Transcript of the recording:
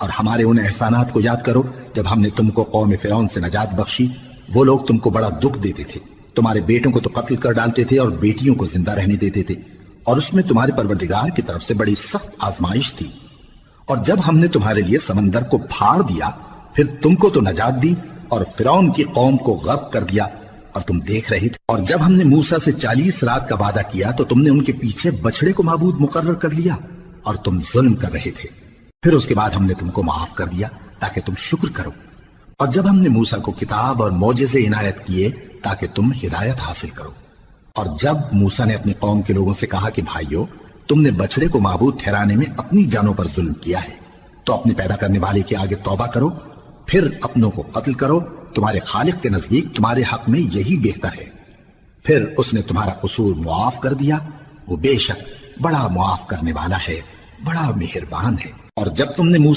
اور ہمارے ان احسانات کو یاد کرو جب ہم نے تم کو قوم فرعون سے نجات بخشی۔ وہ لوگ تم کو بڑا دکھ دیتے تھے، تمہارے بیٹوں کو تو قتل کر ڈالتے تھے اور بیٹیوں کو زندہ رہنے دیتے تھے، اور اس میں تمہارے پروردگار کی طرف سے بڑی سخت آزمائش تھی۔ اور جب ہم نے تمہارے لیے سمندر کو پھاڑ دیا، پھر تم کو تو نجات دی اور فرعون کی قوم کو غرق کر دیا، اور تم دیکھ رہے تھے۔ اور جب ہم نے موسیٰ سے 40 رات کا وعدہ کیا تو تم نے ان کے پیچھے بچڑے کو معبود مقرر کر لیا، اور تم ظلم کر رہے تھے۔ پھر اس کے بعد ہم نے تم کو معاف کر دیا تاکہ تم شکر کرو۔ اور جب ہم نے موسیٰ کو کتاب اور معجزے عنایت کیے تاکہ تم ہدایت حاصل کرو۔ اور جب موسیٰ نے اپنی قوم کے لوگوں سے کہا کہ بھائیو، تم نے بچڑے کو معبود ٹھہرانے میں اپنی جانوں پر ظلم کیا ہے، تو اپنے پیدا کرنے والے کے آگے توبہ کرو، پھر اپنوں کو قتل کرو، تمہارے خالق کے نزدیک تمہارے حق میں یہی بہتر ہے۔ پھر اس نے تمہارا قصور معاف کر دیا، وہ بے شک بڑا معاف کرنے والا ہے، بڑا مہربان ہے۔ اور جب تم نے موسیٰ